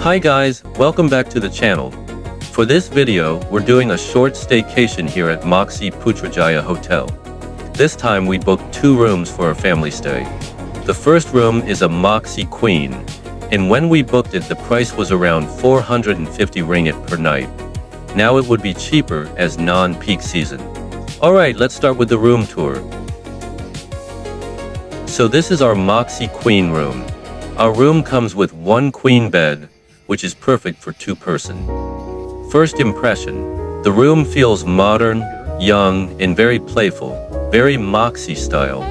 Hi guys, welcome back to the channel. For this video, we're doing a short staycation here at Moxy Putrajaya Hotel. This time we booked 2 rooms for a family stay. The first room is a Moxy Queen, and when we booked it the price was around 450 ringgit per night. Now it would be cheaper as non-peak season. Alright, let's start with the room tour. So this is our Moxy Queen room. Our room comes with 1 queen bed, which is perfect for 2-person. First impression, the room feels modern, young, and very playful, very Moxy style.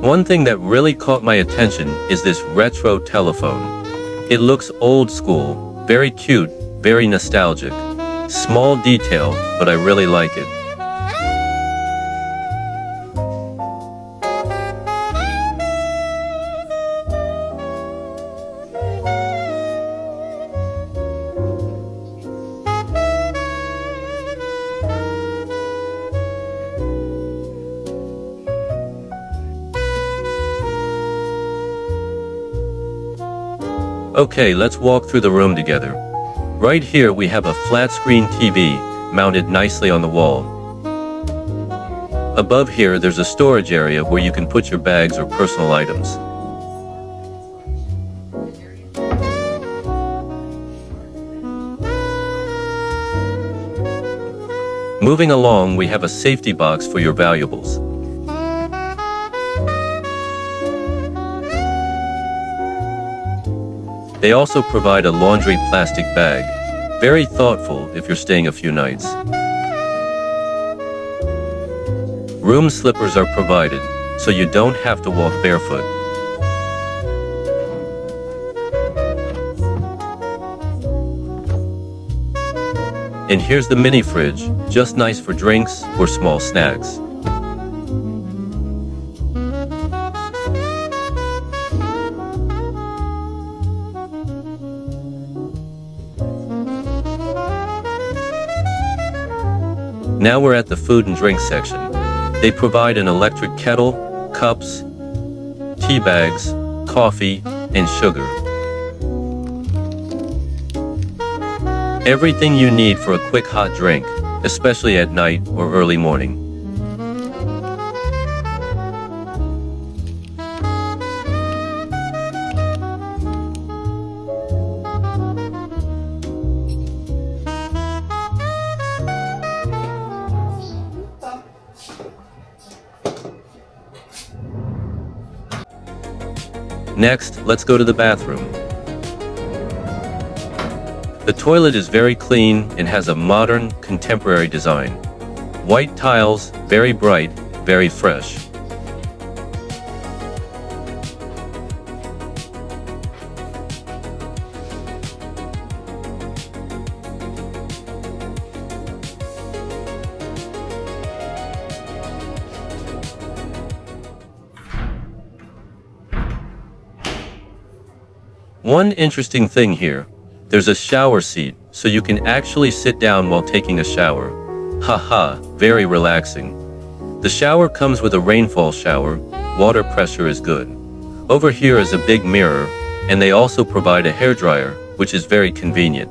One thing that really caught my attention is this retro telephone. It looks old school, very cute, very nostalgic. Small detail, but I really like it. Okay, let's walk through the room together. Right here we have a flat screen TV mounted nicely on the wall. Above here there's a storage area where you can put your bags or personal items. Moving along, we have a safety box for your valuables. They also provide a laundry plastic bag. Very thoughtful if you're staying a few nights. Room slippers are provided, so you don't have to walk barefoot. And here's the mini fridge, just nice for drinks or small snacks. Now we're at the food and drink section. They provide an electric kettle, cups, tea bags, coffee, and sugar. Everything you need for a quick hot drink, especially at night or early morning. Next, let's go to the bathroom. The toilet is very clean and has a modern, contemporary design. White tiles, very bright, very fresh. One interesting thing here, there's a shower seat, so you can actually sit down while taking a shower. Haha, very relaxing. The shower comes with a rainfall shower, water pressure is good. Over here is a big mirror, and they also provide a hairdryer, which is very convenient.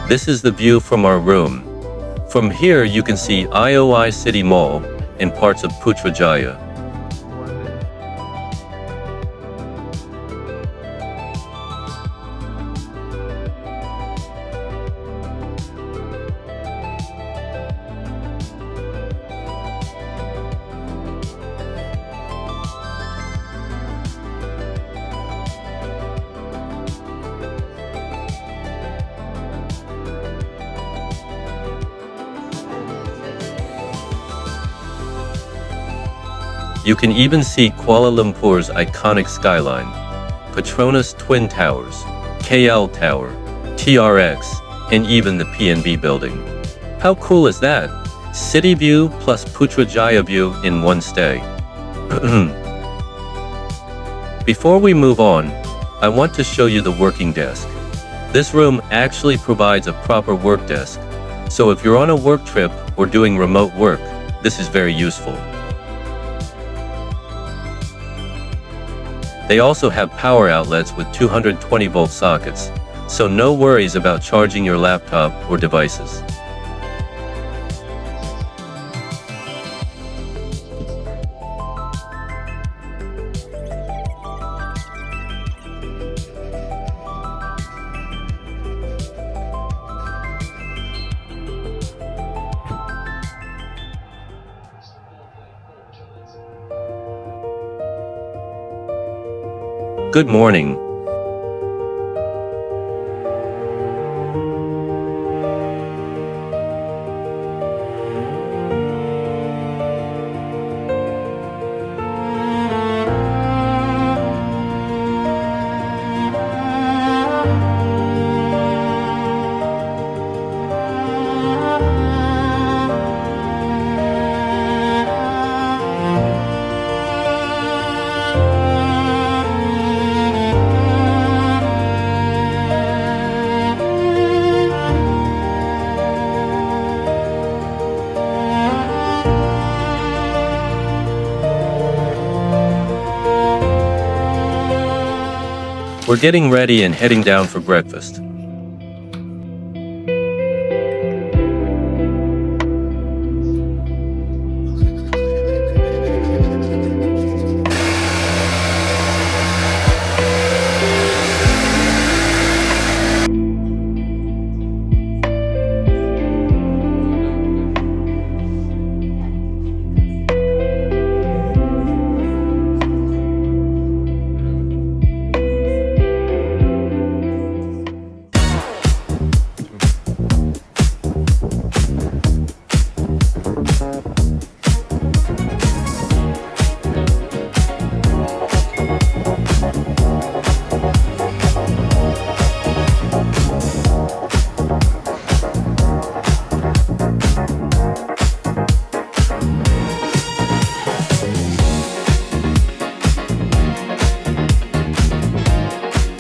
This is the view from our room. From here you can see IOI City Mall and parts of Putrajaya. You can even see Kuala Lumpur's iconic skyline, Petronas Twin Towers, KL Tower, TRX, and even the PNB building. How cool is that? City view plus Putrajaya view in one stay. Before we move on, I want to show you the working desk. This room actually provides a proper work desk, so if you're on a work trip or doing remote work, this is very useful. They also have power outlets with 220-volt sockets, so no worries about charging your laptop or devices. Good morning. We're getting ready and heading down for breakfast.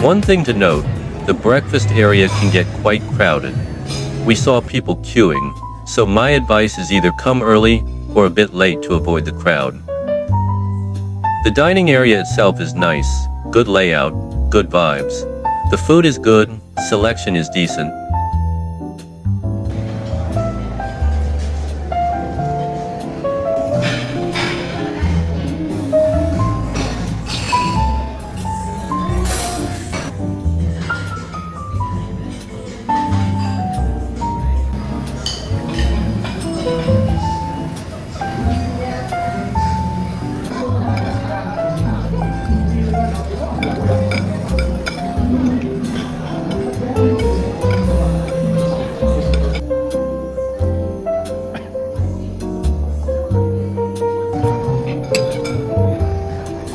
One thing to note, the breakfast area can get quite crowded. We saw people queuing, so my advice is either come early or a bit late to avoid the crowd. The dining area itself is nice, good layout, good vibes. The food is good, selection is decent.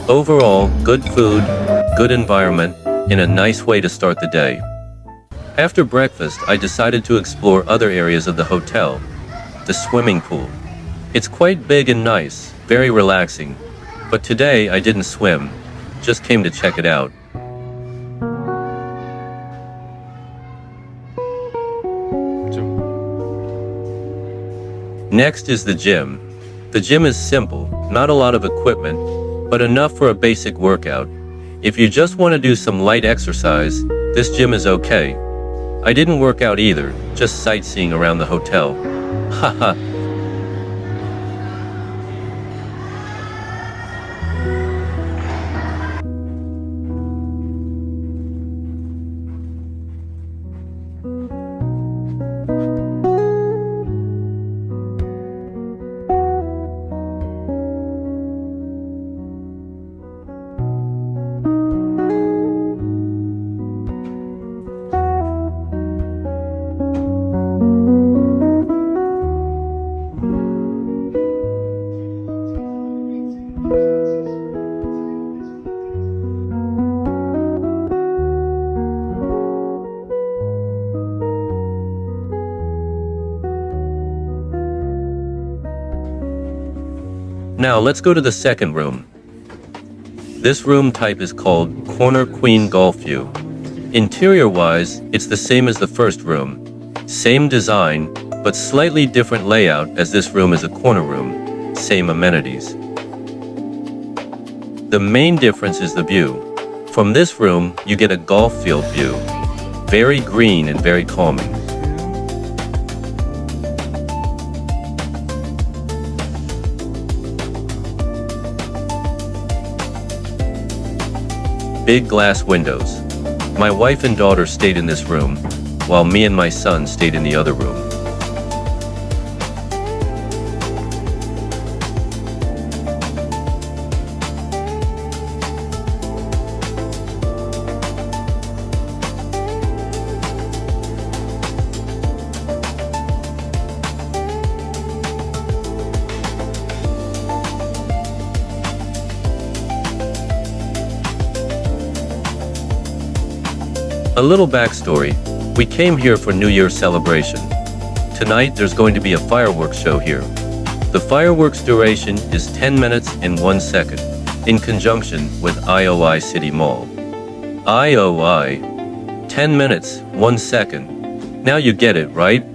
Overall, good food, good environment, and a nice way to start the day. After breakfast, I decided to explore other areas of the hotel. The swimming pool. It's quite big and nice, very relaxing. But today I didn't swim, just came to check it out. Next is the gym. The gym is simple, not a lot of equipment, but enough for a basic workout. If you just want to do some light exercise, this gym is okay. I didn't work out either, just sightseeing around the hotel. Haha. Now let's go to the second room. This room type is called Corner Queen Golf View. Interior-wise, it's the same as the first room. Same design, but slightly different layout as this room is a corner room. Same amenities. The main difference is the view. From this room, you get a golf field view. Very green and very calming. Big glass windows. My wife and daughter stayed in this room, while me and my son stayed in the other room. A little backstory, we came here for New Year's celebration. Tonight there's going to be a fireworks show here. The fireworks duration is 10 minutes and 1 second, in conjunction with IOI City Mall. IOI, 10 minutes, 1 second. Now you get it, right?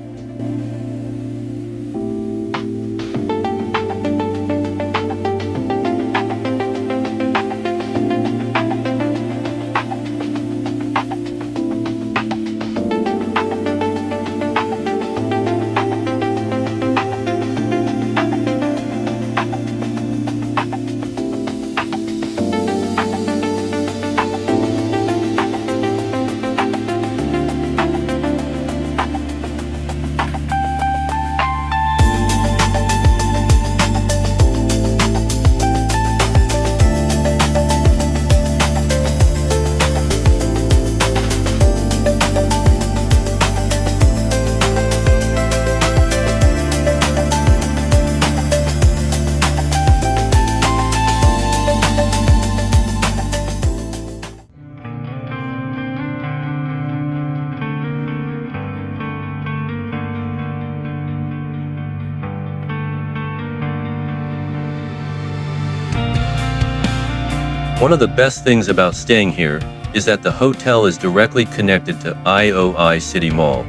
One of the best things about staying here is that the hotel is directly connected to IOI City Mall.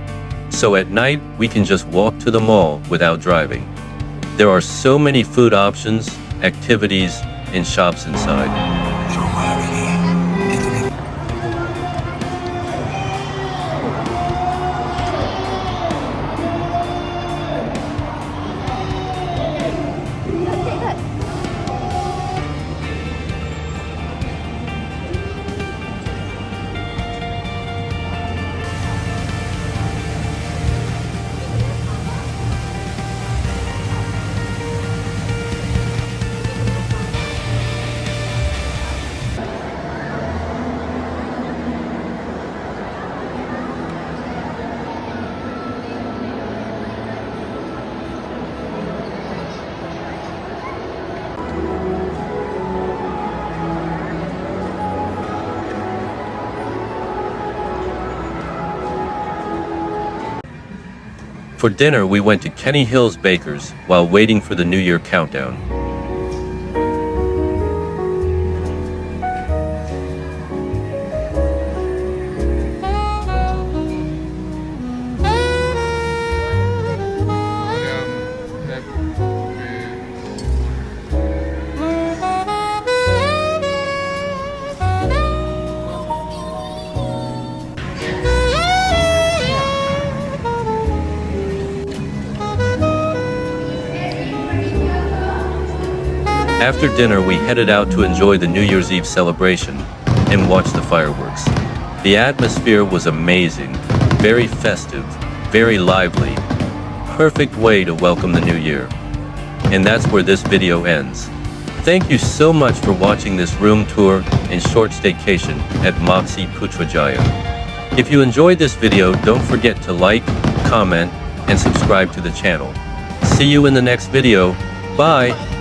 So at night, we can just walk to the mall without driving. There are so many food options, activities, and shops inside. For dinner, we went to Kenny Hill's Baker's while waiting for the New Year countdown. After dinner we headed out to enjoy the New Year's Eve celebration and watch the fireworks. The atmosphere was amazing, very festive, very lively, perfect way to welcome the new year. And that's where this video ends. Thank you so much for watching this room tour and short staycation at Moxy Putrajaya. If you enjoyed this video, don't forget to like, comment, and subscribe to the channel. See you in the next video. Bye!